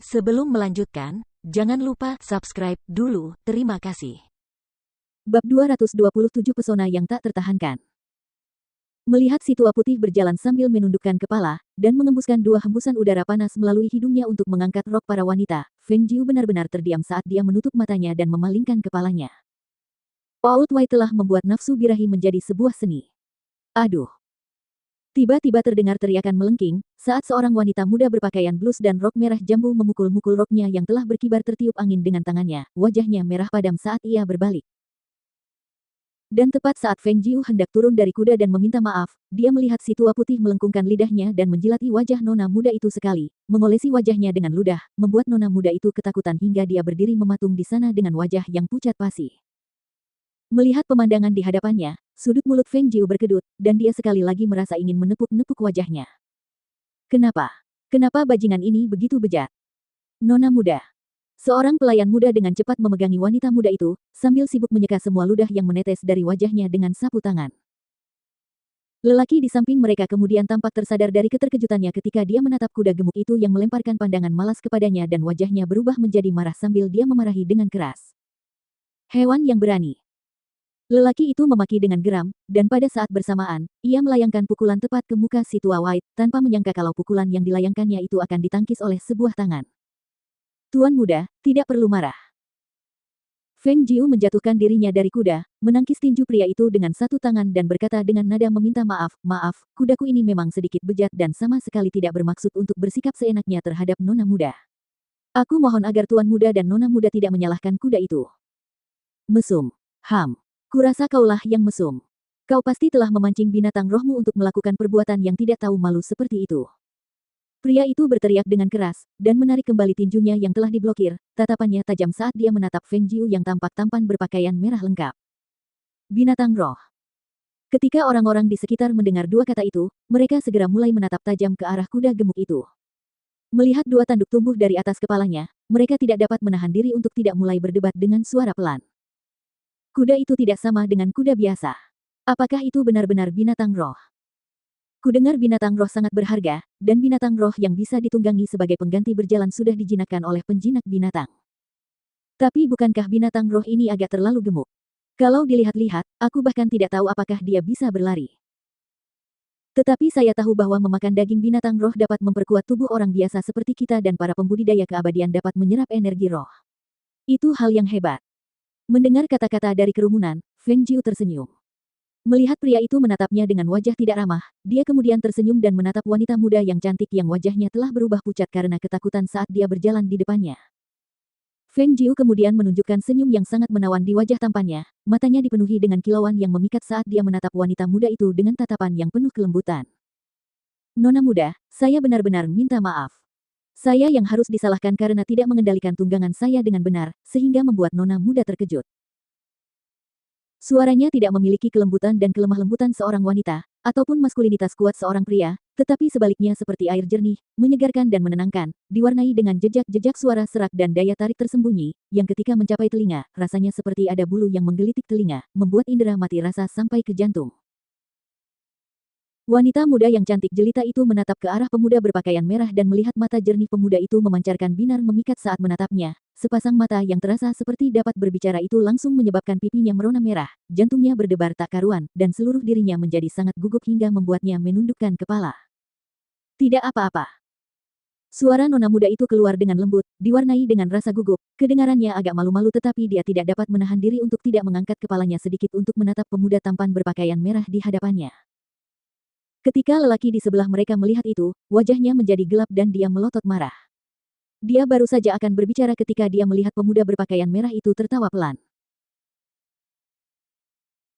Sebelum melanjutkan, jangan lupa subscribe dulu, terima kasih. Bab 227 Pesona yang tak tertahankan. Melihat si tua putih berjalan sambil menundukkan kepala, dan mengembuskan dua hembusan udara panas melalui hidungnya untuk mengangkat rok para wanita, Feng Jiu benar-benar terdiam saat dia menutup matanya dan memalingkan kepalanya. Old Wei telah membuat nafsu birahi menjadi sebuah seni. Aduh! Tiba-tiba terdengar teriakan melengking, saat seorang wanita muda berpakaian blus dan rok merah jambu memukul-mukul roknya yang telah berkibar tertiup angin dengan tangannya, wajahnya merah padam saat ia berbalik. Dan tepat saat Feng Jiu hendak turun dari kuda dan meminta maaf, dia melihat si tua putih melengkungkan lidahnya dan menjilati wajah nona muda itu sekali, mengolesi wajahnya dengan ludah, membuat nona muda itu ketakutan hingga dia berdiri mematung di sana dengan wajah yang pucat pasi. Melihat pemandangan di hadapannya, sudut mulut Feng Jiu berkedut, dan dia sekali lagi merasa ingin menepuk-nepuk wajahnya. Kenapa? Kenapa bajingan ini begitu bejat? Nona muda. Seorang pelayan muda dengan cepat memegangi wanita muda itu, sambil sibuk menyeka semua ludah yang menetes dari wajahnya dengan sapu tangan. Lelaki di samping mereka kemudian tampak tersadar dari keterkejutannya ketika dia menatap kuda gemuk itu yang melemparkan pandangan malas kepadanya dan wajahnya berubah menjadi marah sambil dia memarahi dengan keras. Hewan yang berani. Lelaki itu memaki dengan geram, dan pada saat bersamaan, ia melayangkan pukulan tepat ke muka si tua White, tanpa menyangka kalau pukulan yang dilayangkannya itu akan ditangkis oleh sebuah tangan. Tuan muda, tidak perlu marah. Feng Jiu menjatuhkan dirinya dari kuda, menangkis tinju pria itu dengan satu tangan dan berkata dengan nada meminta maaf, "Maaf, kudaku ini memang sedikit bejat dan sama sekali tidak bermaksud untuk bersikap seenaknya terhadap nona muda. Aku mohon agar tuan muda dan nona muda tidak menyalahkan kuda itu." Mesum. Kurasa kaulah yang mesum. Kau pasti telah memancing binatang rohmu untuk melakukan perbuatan yang tidak tahu malu seperti itu. Pria itu berteriak dengan keras, dan menarik kembali tinjunya yang telah diblokir, tatapannya tajam saat dia menatap Feng Jiu yang tampak tampan berpakaian merah lengkap. Binatang roh. Ketika orang-orang di sekitar mendengar dua kata itu, mereka segera mulai menatap tajam ke arah kuda gemuk itu. Melihat dua tanduk tumbuh dari atas kepalanya, mereka tidak dapat menahan diri untuk tidak mulai berdebat dengan suara pelan. Kuda itu tidak sama dengan kuda biasa. Apakah itu benar-benar binatang roh? Kudengar binatang roh sangat berharga, dan binatang roh yang bisa ditunggangi sebagai pengganti berjalan sudah dijinakkan oleh penjinak binatang. Tapi bukankah binatang roh ini agak terlalu gemuk? Kalau dilihat-lihat, aku bahkan tidak tahu apakah dia bisa berlari. Tetapi saya tahu bahwa memakan daging binatang roh dapat memperkuat tubuh orang biasa seperti kita dan para pembudidaya keabadian dapat menyerap energi roh. Itu hal yang hebat. Mendengar kata-kata dari kerumunan, Feng Jiu tersenyum. Melihat pria itu menatapnya dengan wajah tidak ramah, dia kemudian tersenyum dan menatap wanita muda yang cantik yang wajahnya telah berubah pucat karena ketakutan saat dia berjalan di depannya. Feng Jiu kemudian menunjukkan senyum yang sangat menawan di wajah tampannya, matanya dipenuhi dengan kilauan yang memikat saat dia menatap wanita muda itu dengan tatapan yang penuh kelembutan. Nona muda, saya benar-benar minta maaf. Saya yang harus disalahkan karena tidak mengendalikan tunggangan saya dengan benar, sehingga membuat nona muda terkejut. Suaranya tidak memiliki kelembutan dan kelemah lembutan seorang wanita, ataupun maskulinitas kuat seorang pria, tetapi sebaliknya seperti air jernih, menyegarkan dan menenangkan, diwarnai dengan jejak-jejak suara serak dan daya tarik tersembunyi, yang ketika mencapai telinga, rasanya seperti ada bulu yang menggelitik telinga, membuat indera mati rasa sampai ke jantung. Wanita muda yang cantik jelita itu menatap ke arah pemuda berpakaian merah dan melihat mata jernih pemuda itu memancarkan binar memikat saat menatapnya. Sepasang mata yang terasa seperti dapat berbicara itu langsung menyebabkan pipinya merona merah, jantungnya berdebar tak karuan, dan seluruh dirinya menjadi sangat gugup hingga membuatnya menundukkan kepala. Tidak apa-apa. Suara nona muda itu keluar dengan lembut, diwarnai dengan rasa gugup. Kedengarannya agak malu-malu tetapi dia tidak dapat menahan diri untuk tidak mengangkat kepalanya sedikit untuk menatap pemuda tampan berpakaian merah di hadapannya. Ketika lelaki di sebelah mereka melihat itu, wajahnya menjadi gelap dan dia melotot marah. Dia baru saja akan berbicara ketika dia melihat pemuda berpakaian merah itu tertawa pelan.